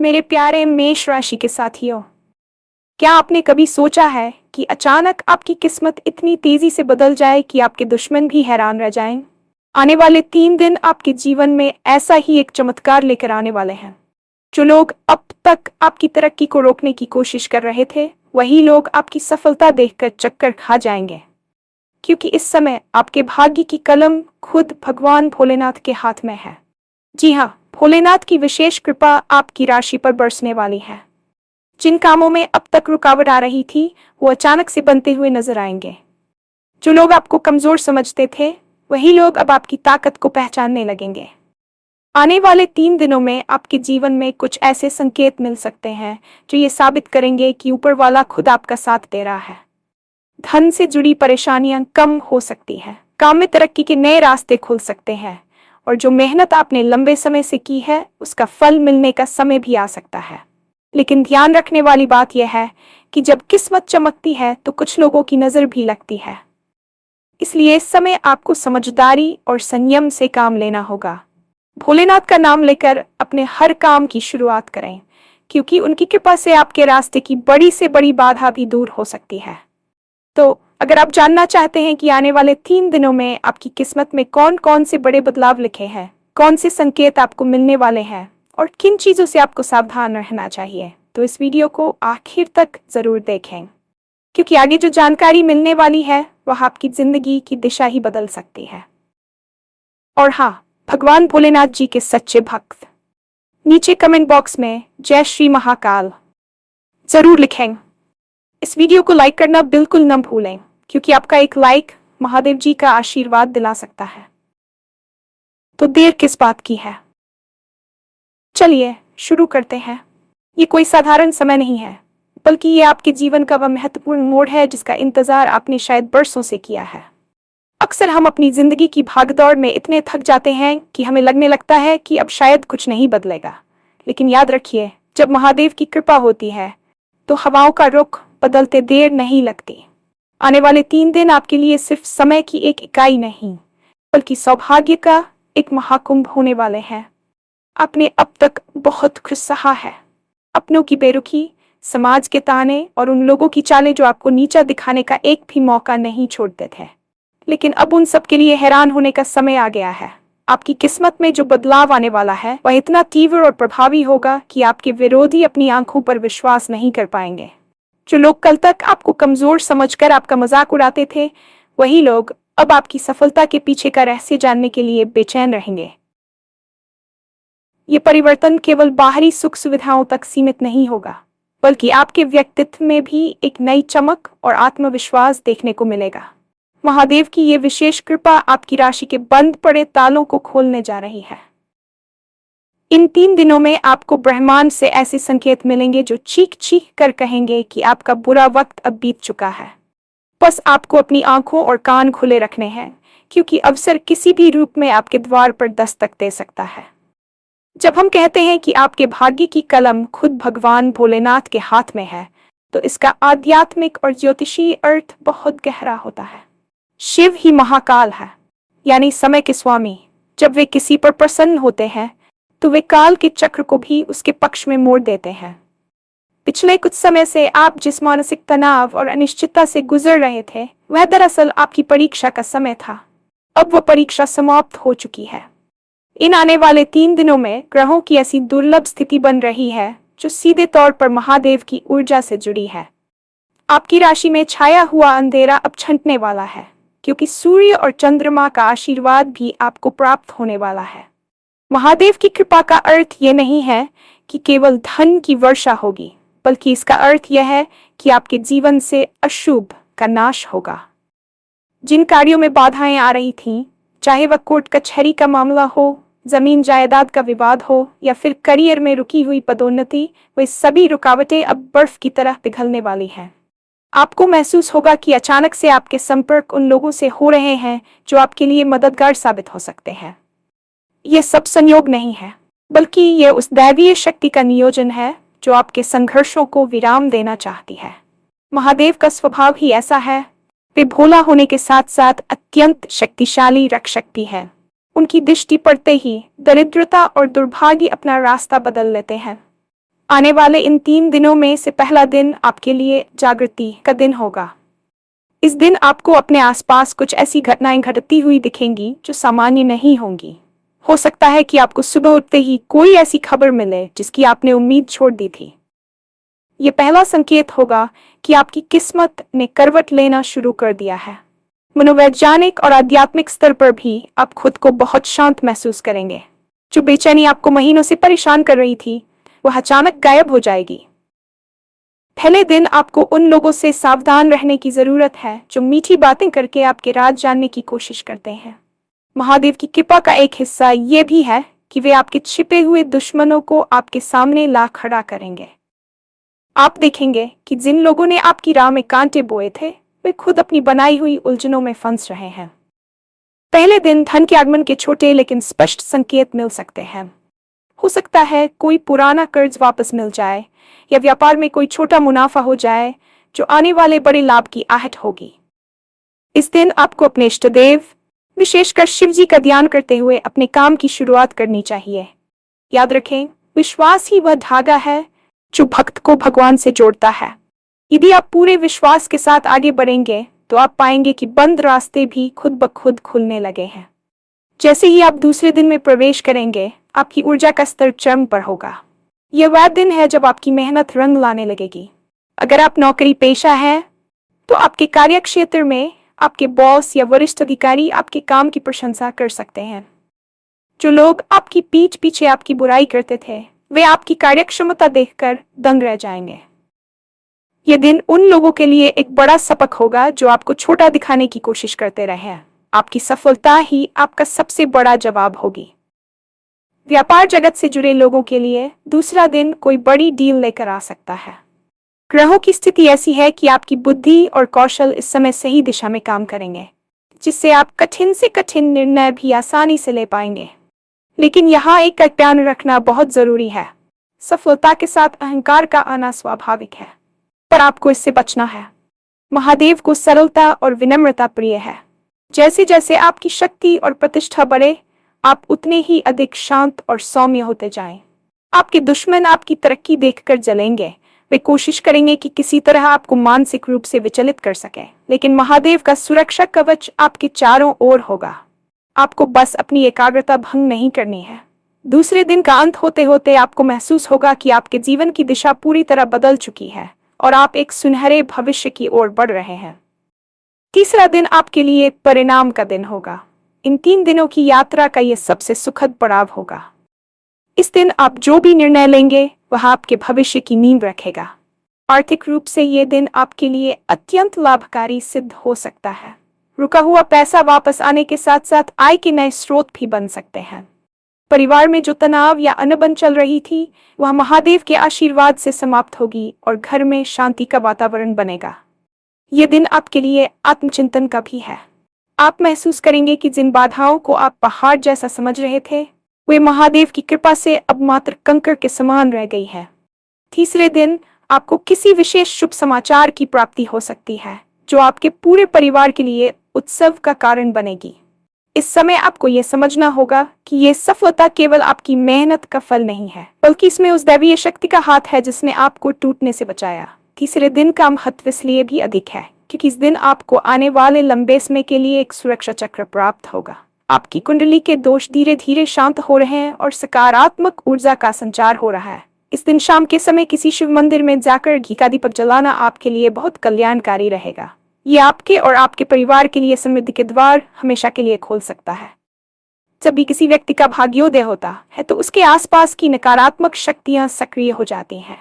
मेरे प्यारे मेष राशि के साथियों, क्या आपने कभी सोचा है कि अचानक आपकी किस्मत इतनी तेजी से बदल जाए कि आपके दुश्मन भी हैरान रह जाएं? आने वाले 3 दिन आपके जीवन में ऐसा ही एक चमत्कार लेकर आने वाले हैं। जो लोग अब तक आपकी तरक्की को रोकने की कोशिश कर रहे थे, वही लोग आपकी सफलता देखकर चक्कर खा जाएंगे, क्योंकि इस समय आपके भाग्य की कलम खुद भगवान भोलेनाथ के हाथ में है। जी हाँ, भोलेनाथ की विशेष कृपा आपकी राशि पर बरसने वाली है। जिन कामों में अब तक रुकावट आ रही थी, वो अचानक से बनते हुए नजर आएंगे। जो लोग आपको कमजोर समझते थे, वही लोग अब आपकी ताकत को पहचानने लगेंगे। आने वाले 3 दिनों में आपके जीवन में कुछ ऐसे संकेत मिल सकते हैं जो ये साबित करेंगे कि ऊपर वाला खुद आपका साथ दे रहा है। धन से जुड़ी परेशानियां कम हो सकती हैं, काम में तरक्की के नए रास्ते खुल सकते हैं, और जो मेहनत आपने लंबे समय से की है उसका फल मिलने का समय भी आ सकता है। लेकिन ध्यान रखने वाली बात यह है कि जब किस्मत चमकती है तो कुछ लोगों की नजर भी लगती है। इसलिए इस समय आपको समझदारी और संयम से काम लेना होगा। भोलेनाथ का नाम लेकर अपने हर काम की शुरुआत करें, क्योंकि उनकी कृपा से आपके रास्ते की बड़ी से बड़ी बाधा भी दूर हो सकती है। तो अगर आप जानना चाहते हैं कि आने वाले 3 दिनों में आपकी किस्मत में कौन कौन से बड़े बदलाव लिखे हैं, कौन से संकेत आपको मिलने वाले हैं और किन चीजों से आपको सावधान रहना चाहिए, तो इस वीडियो को आखिर तक जरूर देखें, क्योंकि आगे जो जानकारी मिलने वाली है वह आपकी जिंदगी की दिशा ही बदल सकती है। और हाँ, भगवान भोलेनाथ जी के सच्चे भक्त नीचे कमेंट बॉक्स में जय श्री महाकाल जरूर लिखें। इस वीडियो को लाइक करना बिल्कुल न भूलें, क्योंकि आपका एक लाइक महादेव जी का आशीर्वाद दिला सकता है। तो देर किस बात की है, चलिए शुरू करते हैं। ये कोई साधारण समय नहीं है, बल्कि ये आपके जीवन का वह महत्वपूर्ण मोड़ है जिसका इंतजार आपने शायद बरसों से किया है। अक्सर हम अपनी जिंदगी की भागदौड़ में इतने थक जाते हैं कि हमें लगने लगता है कि अब शायद कुछ नहीं बदलेगा। लेकिन याद रखिए, जब महादेव की कृपा होती है तो हवाओं का रुख बदलते देर नहीं लगती। आने वाले 3 दिन आपके लिए सिर्फ समय की एक इकाई नहीं, बल्कि सौभाग्य का एक महाकुंभ होने वाले हैं। आपने अब तक बहुत कुछ सहा है, अपनों की बेरुखी, समाज के ताने और उन लोगों की चालें जो आपको नीचा दिखाने का एक भी मौका नहीं छोड़ते थे। लेकिन अब उन सब के लिए हैरान होने का समय आ गया है। आपकी किस्मत में जो बदलाव आने वाला है वह इतना तीव्र और प्रभावी होगा कि आपके विरोधी अपनी आंखों पर विश्वास नहीं कर पाएंगे। जो लोग कल तक आपको कमजोर समझकर आपका मजाक उड़ाते थे, वही लोग अब आपकी सफलता के पीछे का रहस्य जानने के लिए बेचैन रहेंगे। ये परिवर्तन केवल बाहरी सुख सुविधाओं तक सीमित नहीं होगा, बल्कि आपके व्यक्तित्व में भी एक नई चमक और आत्मविश्वास देखने को मिलेगा। महादेव की ये विशेष कृपा आपकी राशि के बंद पड़े तालों को खोलने जा रही है। इन 3 दिनों में आपको ब्रह्मांड से ऐसे संकेत मिलेंगे जो चीख चीख कर कहेंगे कि आपका बुरा वक्त अब बीत चुका है। बस आपको अपनी आंखों और कान खुले रखने हैं, क्योंकि अवसर किसी भी रूप में आपके द्वार पर दस्तक दे सकता है। जब हम कहते हैं कि आपके भाग्य की कलम खुद भगवान भोलेनाथ के हाथ में है, तो इसका आध्यात्मिक और ज्योतिषीय अर्थ बहुत गहरा होता है। शिव ही महाकाल है, यानी समय के स्वामी। जब वे किसी पर प्रसन्न होते हैं तो वे काल के चक्र को भी उसके पक्ष में मोड़ देते हैं। पिछले कुछ समय से आप जिस मानसिक तनाव और अनिश्चितता से गुजर रहे थे, वह दरअसल आपकी परीक्षा का समय था। अब वह परीक्षा समाप्त हो चुकी है। इन आने वाले 3 दिनों में ग्रहों की ऐसी दुर्लभ स्थिति बन रही है जो सीधे तौर पर महादेव की ऊर्जा से जुड़ी है। आपकी राशि में छाया हुआ अंधेरा अब छंटने वाला है, क्योंकि सूर्य और चंद्रमा का आशीर्वाद भी आपको प्राप्त होने वाला है। महादेव की कृपा का अर्थ ये नहीं है कि केवल धन की वर्षा होगी, बल्कि इसका अर्थ यह है कि आपके जीवन से अशुभ का नाश होगा। जिन कार्यों में बाधाएं आ रही थीं, चाहे वह कोर्ट कचहरी का मामला हो, जमीन जायदाद का विवाद हो या फिर करियर में रुकी हुई पदोन्नति, वे सभी रुकावटें अब बर्फ की तरह पिघलने वाली हैं। आपको महसूस होगा कि अचानक से आपके संपर्क उन लोगों से हो रहे हैं जो आपके लिए मददगार साबित हो सकते हैं। यह सब संयोग नहीं है, बल्कि यह उस दैवीय शक्ति का नियोजन है जो आपके संघर्षों को विराम देना चाहती है। महादेव का स्वभाव ही ऐसा है। वे भोला होने के साथ साथ अत्यंत शक्तिशाली रक्षक भी हैं। उनकी दृष्टि पड़ते ही दरिद्रता और दुर्भाग्य अपना रास्ता बदल लेते हैं। आने वाले इन 3 दिनों में से पहला दिन आपके लिए जागृति का दिन होगा। इस दिन आपको अपने आसपास कुछ ऐसी घटनाएं घटती हुई दिखेंगी जो सामान्य नहीं होंगी। हो सकता है कि आपको सुबह उठते ही कोई ऐसी खबर मिले जिसकी आपने उम्मीद छोड़ दी थी। ये पहला संकेत होगा कि आपकी किस्मत ने करवट लेना शुरू कर दिया है। मनोवैज्ञानिक और आध्यात्मिक स्तर पर भी आप खुद को बहुत शांत महसूस करेंगे। जो बेचैनी आपको महीनों से परेशान कर रही थी, वह अचानक गायब हो जाएगी। पहले दिन आपको उन लोगों से सावधान रहने की जरूरत है जो मीठी बातें करके आपके राज जानने की कोशिश करते हैं। महादेव की कृपा का एक हिस्सा ये भी है कि वे आपके छिपे हुए दुश्मनों को आपके सामने ला खड़ा करेंगे। आप देखेंगे कि जिन लोगों ने आपकी राह में कांटे बोए थे, वे खुद अपनी बनाई हुई उलझनों में फंस रहे हैं। पहले दिन धन के आगमन के छोटे लेकिन स्पष्ट संकेत मिल सकते हैं। हो सकता है कोई पुराना कर्ज वापस मिल जाए या व्यापार में कोई छोटा मुनाफा हो जाए जो आने वाले बड़े लाभ की आहट होगी। इस दिन आपको अपने इष्ट देव, विशेषकर शिव जी का ध्यान करते हुए अपने काम की शुरुआत करनी चाहिए। याद रखें, विश्वास ही वह धागा है जो भक्त को भगवान से जोड़ता है। यदि आप पूरे विश्वास के साथ आगे बढ़ेंगे तो आप पाएंगे कि बंद रास्ते भी खुद ब खुद खुलने लगे हैं। जैसे ही आप दूसरे दिन में प्रवेश करेंगे, आपकी ऊर्जा का स्तर चरम पर होगा। यह वह दिन है जब आपकी मेहनत रंग लाने लगेगी। अगर आप नौकरी पेशा हैं, तो आपके कार्यक्षेत्र में आपके बॉस या वरिष्ठ अधिकारी आपके काम की प्रशंसा कर सकते हैं। जो लोग आपकी पीठ पीछे आपकी बुराई करते थे, वे आपकी कार्यक्षमता देखकर दंग रह जाएंगे। यह दिन उन लोगों के लिए एक बड़ा सबक होगा जो आपको छोटा दिखाने की कोशिश करते रहे हैं। आपकी सफलता ही आपका सबसे बड़ा जवाब होगी। व्यापार जगत से जुड़े लोगों के लिए दूसरा दिन कोई बड़ी डील लेकर आ सकता है। ग्रहों की स्थिति ऐसी है कि आपकी बुद्धि और कौशल इस समय सही दिशा में काम करेंगे, जिससे आप कठिन से कठिन निर्णय भी आसानी से ले पाएंगे। लेकिन यहाँ एक का ध्यान रखना बहुत जरूरी है। सफलता के साथ अहंकार का आना स्वाभाविक है, पर आपको इससे बचना है। महादेव को सरलता और विनम्रता प्रिय है। जैसे जैसे आपकी शक्ति और प्रतिष्ठा बढ़े, आप उतने ही अधिक शांत और सौम्य होते जाएं। आपके दुश्मन आपकी तरक्की देखकर जलेंगे। वे कोशिश करेंगे कि किसी तरह आपको मानसिक रूप से विचलित कर सके, लेकिन महादेव का सुरक्षा कवच आपके चारों ओर होगा। आपको बस अपनी एकाग्रता भंग नहीं करनी है। दूसरे दिन का अंत होते होते आपको महसूस होगा कि आपके जीवन की दिशा पूरी तरह बदल चुकी है और आप एक सुनहरे भविष्य की ओर बढ़ रहे हैं। तीसरा दिन आपके लिए परिणाम का दिन होगा। इन 3 दिनों की यात्रा का यह सबसे सुखद पड़ाव होगा। इस दिन आप जो भी निर्णय लेंगे, वह आपके भविष्य की नींव रखेगा। आर्थिक रूप से यह दिन आपके लिए अत्यंत लाभकारी सिद्ध हो सकता है। रुका हुआ पैसा वापस आने के साथ साथ आय के नए स्रोत भी बन सकते हैं। परिवार में जो तनाव या अनबन चल रही थी, वह महादेव के आशीर्वाद से समाप्त होगी और घर में शांति का वातावरण बनेगा। यह दिन आपके लिए आत्मचिंतन का भी है। आप महसूस करेंगे कि जिन बाधाओं को आप पहाड़ जैसा समझ रहे थे, वे महादेव की कृपा से अब मात्र कंकड़ के समान रह गई है। तीसरे दिन आपको किसी विशेष शुभ समाचार की प्राप्ति हो सकती है, जो आपके पूरे परिवार के लिए उत्सव का कारण बनेगी। इस समय आपको यह समझना होगा कि यह सफलता केवल आपकी मेहनत का फल नहीं है, बल्कि इसमें उस दैवीय शक्ति का हाथ है जिसने आपको टूटने से बचाया। तीसरे दिन का महत्व इसलिए भी अधिक है क्योंकि इस दिन आपको आने वाले लंबे समय के लिए एक सुरक्षा चक्र प्राप्त होगा। आपकी कुंडली के दोष धीरे धीरे शांत हो रहे हैं और सकारात्मक ऊर्जा का संचार हो रहा है। इस दिन शाम के समय किसी शिव मंदिर में जाकर घी का दीपक जलाना आपके लिए बहुत कल्याणकारी रहेगा। ये आपके और आपके परिवार के लिए समृद्धि के द्वार हमेशा के लिए खोल सकता है। जब भी किसी व्यक्ति का भाग्योदय होता है तो उसके आसपास की नकारात्मक शक्तियां सक्रिय हो जाती हैं।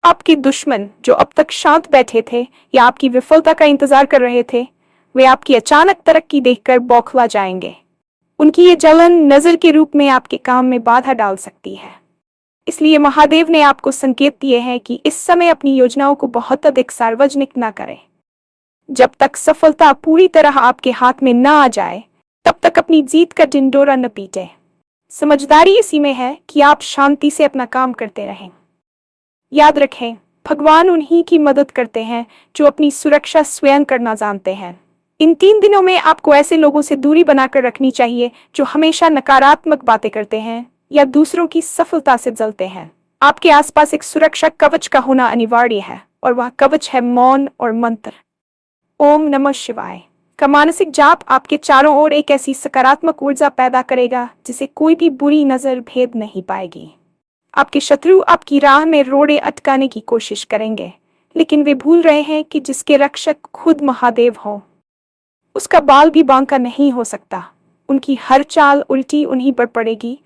आपके दुश्मन जो अब तक शांत बैठे थे या आपकी विफलता का इंतजार कर रहे थे, वे आपकी अचानक तरक्की देखकर बौखला जाएंगे। उनकी ये जलन नजर के रूप में आपके काम में बाधा डाल सकती है। इसलिए महादेव ने आपको संकेत दिए हैं कि इस समय अपनी योजनाओं को बहुत अधिक सार्वजनिक न करें। जब तक सफलता पूरी तरह आपके हाथ में न आ जाए, तब तक अपनी जीत का ढिंढोरा न पीटे। समझदारी इसी में है कि आप शांति से अपना काम करते रहें। याद रखें, भगवान उन्हीं की मदद करते हैं जो अपनी सुरक्षा स्वयं करना जानते हैं। इन 3 दिनों में आपको ऐसे लोगों से दूरी बनाकर रखनी चाहिए जो हमेशा नकारात्मक बातें करते हैं या दूसरों की सफलता से जलते हैं। आपके आसपास एक सुरक्षा कवच का होना अनिवार्य है, और वह कवच है मौन और मंत्र। ओम नमः शिवाय का मानसिक जाप आपके चारों ओर एक ऐसी सकारात्मक ऊर्जा पैदा करेगा जिसे कोई भी बुरी नजर भेद नहीं पाएगी। आपके शत्रु आपकी राह में रोड़े अटकाने की कोशिश करेंगे, लेकिन वे भूल रहे हैं कि जिसके रक्षक खुद महादेव हो, उसका बाल भी बांका नहीं हो सकता। उनकी हर चाल उल्टी उन्हीं पर पड़ेगी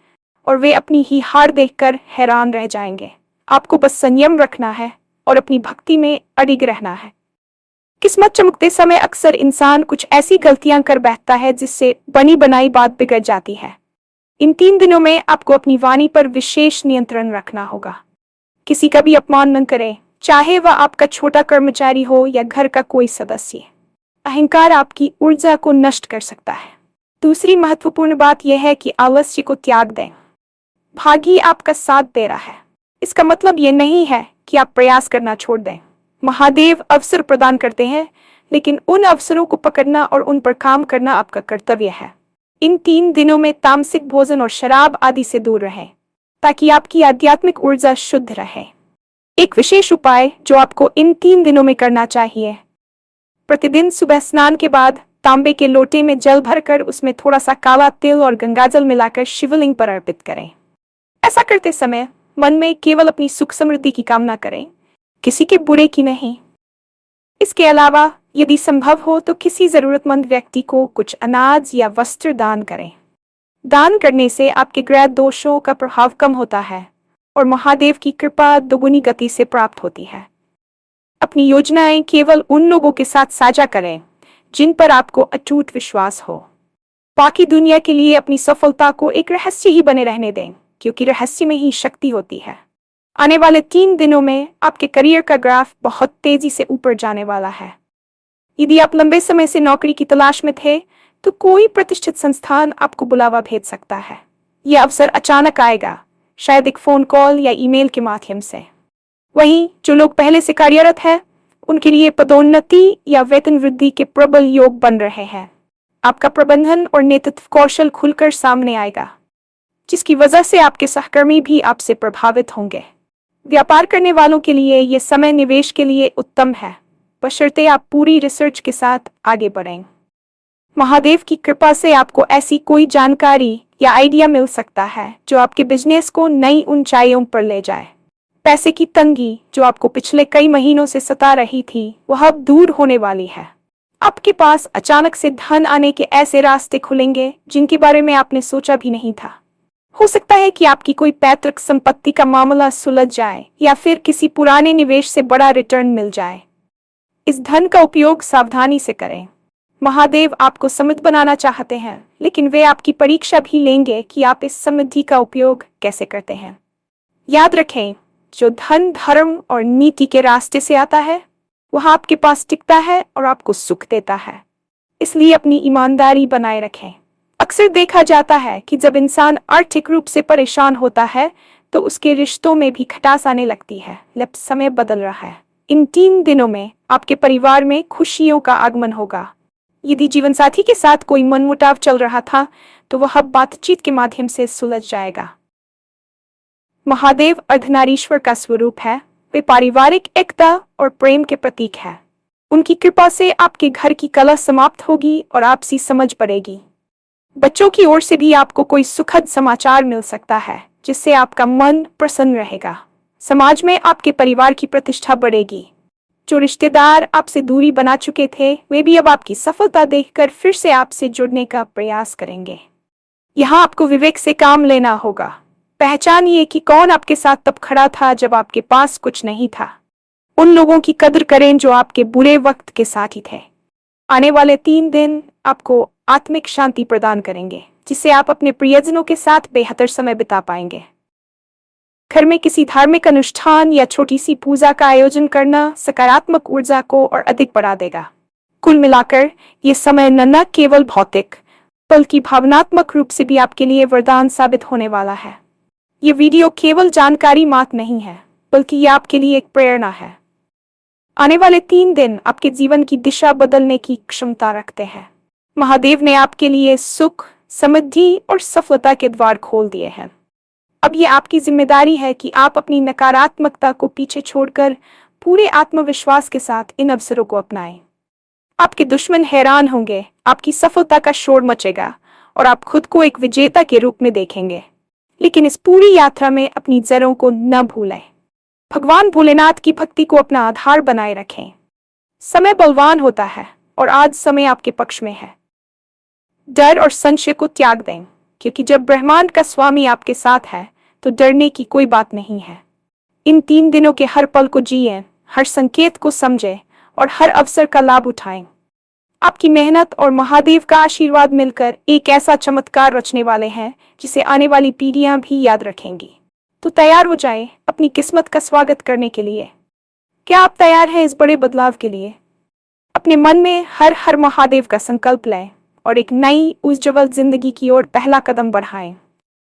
और वे अपनी ही हार देखकर हैरान रह जाएंगे। आपको बस संयम रखना है और अपनी भक्ति में अडिग रहना है। किस्मत चमकते समय अक्सर इंसान कुछ ऐसी गलतियां कर बैठता है जिससे बनी बनाई बात बिगड़ जाती है। इन 3 दिनों में आपको अपनी वाणी पर विशेष नियंत्रण रखना होगा। किसी का भी अपमान न करें, चाहे वह आपका छोटा कर्मचारी हो या घर का कोई सदस्य। अहंकार आपकी ऊर्जा को नष्ट कर सकता है। दूसरी महत्वपूर्ण बात यह है कि आलस्य को त्याग दें। भाग्य आपका साथ दे रहा है, इसका मतलब यह नहीं है कि आप प्रयास करना छोड़ दें। महादेव अवसर प्रदान करते हैं, लेकिन उन अवसरों को पकड़ना और उन पर काम करना आपका कर्तव्य है। इन 3 दिनों में तामसिक भोजन और शराब आदि से दूर रहें, ताकि आपकी आध्यात्मिक ऊर्जा शुद्ध रहे। एक विशेष उपाय जो आपको इन 3 दिनों में करना चाहिए: प्रतिदिन सुबह स्नान के बाद तांबे के लोटे में जल भरकर उसमें थोड़ा सा काला तिल और गंगाजल मिलाकर शिवलिंग पर अर्पित करें। ऐसा करते समय मन में केवल अपनी सुख समृद्धि की कामना करें, किसी के बुरे की नहीं। इसके अलावा यदि संभव हो तो किसी जरूरतमंद व्यक्ति को कुछ अनाज या वस्त्र दान करें। दान करने से आपके ग्रह दोषों का प्रभाव कम होता है और महादेव की कृपा दोगुनी गति से प्राप्त होती है। अपनी योजनाएं केवल उन लोगों के साथ साझा करें जिन पर आपको अटूट विश्वास हो। बाकी दुनिया के लिए अपनी सफलता को एक रहस्य ही बने रहने दें, क्योंकि रहस्य में ही शक्ति होती है। आने वाले 3 दिनों में आपके करियर का ग्राफ बहुत तेजी से ऊपर जाने वाला है। यदि आप लंबे समय से नौकरी की तलाश में थे, तो कोई प्रतिष्ठित संस्थान आपको बुलावा भेज सकता है। यह अवसर अचानक आएगा, शायद एक फोन कॉल या ईमेल के माध्यम से। वहीं जो लोग पहले से कार्यरत हैं, उनके लिए पदोन्नति या वेतन वृद्धि के प्रबल योग बन रहे हैं। आपका प्रबंधन और नेतृत्व कौशल खुलकर सामने आएगा, जिसकी वजह से आपके सहकर्मी भी आपसे प्रभावित होंगे। व्यापार करने वालों के लिए यह समय निवेश के लिए उत्तम है, बशर्ते आप पूरी रिसर्च के साथ आगे बढ़ें। महादेव की कृपा से आपको ऐसी कोई जानकारी या आइडिया मिल सकता है जो आपके बिजनेस को नई ऊंचाइयों पर ले जाए। पैसे की तंगी जो आपको पिछले कई महीनों से सता रही थी, वह अब दूर होने वाली है। आपके पास अचानक से धन आने के ऐसे रास्ते खुलेंगे जिनके बारे में आपने सोचा भी नहीं था। हो सकता है कि आपकी कोई पैतृक संपत्ति का मामला सुलझ जाए या फिर किसी पुराने निवेश से बड़ा रिटर्न मिल जाए। इस धन का उपयोग सावधानी से करें। महादेव आपको समृद्ध बनाना चाहते हैं, लेकिन वे आपकी परीक्षा भी लेंगे कि आप इस समृद्धि का उपयोग कैसे करते हैं। याद रखें, जो धन धर्म और नीति के रास्ते से आता है, वह आपके पास टिकता है और आपको सुख देता है। इसलिए अपनी ईमानदारी बनाए रखें। अक्सर देखा जाता है कि जब इंसान आर्थिक रूप से परेशान होता है, तो उसके रिश्तों में भी खटास आने लगती है। अब समय बदल रहा है। इन 3 दिनों में आपके परिवार में खुशियों का आगमन होगा। यदि जीवन साथी के साथ कोई मनमुटाव चल रहा था, तो वह बातचीत के माध्यम से सुलझ जाएगा। महादेव अर्धनारीश्वर का स्वरूप है। वे पारिवारिक एकता और प्रेम के प्रतीक है। उनकी कृपा से आपके घर की कलह समाप्त होगी और आपसी समझ बढ़ेगी। बच्चों की ओर से भी आपको कोई सुखद समाचार मिल सकता है, जिससे आपका मन प्रसन्न रहेगा। समाज में आपके परिवार की प्रतिष्ठा बढ़ेगी। जो रिश्तेदार आपसे दूरी बना चुके थे, वे भी अब आपकी सफलता देखकर फिर से आपसे जुड़ने का प्रयास करेंगे। यहाँ आपको विवेक से काम लेना होगा। पहचानिए कि कौन आपके साथ तब खड़ा था जब आपके पास कुछ नहीं था। उन लोगों की कदर करें जो आपके बुरे वक्त के साथ ही थे। आने वाले 3 दिन आपको आत्मिक शांति प्रदान करेंगे, जिससे आप अपने प्रियजनों के साथ बेहतर समय बिता पाएंगे। घर में किसी धार्मिक अनुष्ठान या छोटी सी पूजा का आयोजन करना सकारात्मक ऊर्जा को और अधिक बढ़ा देगा। कुल मिलाकर ये समय न केवल भौतिक बल्कि भावनात्मक रूप से भी आपके लिए वरदान साबित होने वाला है। ये वीडियो केवल जानकारी मात्र नहीं है, बल्कि ये आपके लिए एक प्रेरणा है। आने वाले 3 दिन आपके जीवन की दिशा बदलने की क्षमता रखते हैं। महादेव ने आपके लिए सुख, समृद्धि और सफलता के द्वार खोल दिए हैं। अब ये आपकी जिम्मेदारी है कि आप अपनी नकारात्मकता को पीछे छोड़कर पूरे आत्मविश्वास के साथ इन अवसरों को अपनाएं। आपके दुश्मन हैरान होंगे, आपकी सफलता का शोर मचेगा और आप खुद को एक विजेता के रूप में देखेंगे। लेकिन इस पूरी यात्रा में अपनी जड़ों को न भूलें। भगवान भोलेनाथ की भक्ति को अपना आधार बनाए रखें। समय बलवान होता है और आज समय आपके पक्ष में है। डर और संशय को त्याग दें, क्योंकि जब ब्रह्मांड का स्वामी आपके साथ है तो डरने की कोई बात नहीं है। इन 3 दिनों के हर पल को जिएं, हर संकेत को समझें और हर अवसर का लाभ उठाएं। आपकी मेहनत और महादेव का आशीर्वाद मिलकर एक ऐसा चमत्कार रचने वाले हैं जिसे आने वाली पीढ़ियां भी याद रखेंगी। तो तैयार हो जाएं अपनी किस्मत का स्वागत करने के लिए। क्या आप तैयार हैं इस बड़े बदलाव के लिए? अपने मन में हर हर महादेव का संकल्प लें और एक नई उज्ज्वल जिंदगी की ओर पहला कदम बढ़ाएं।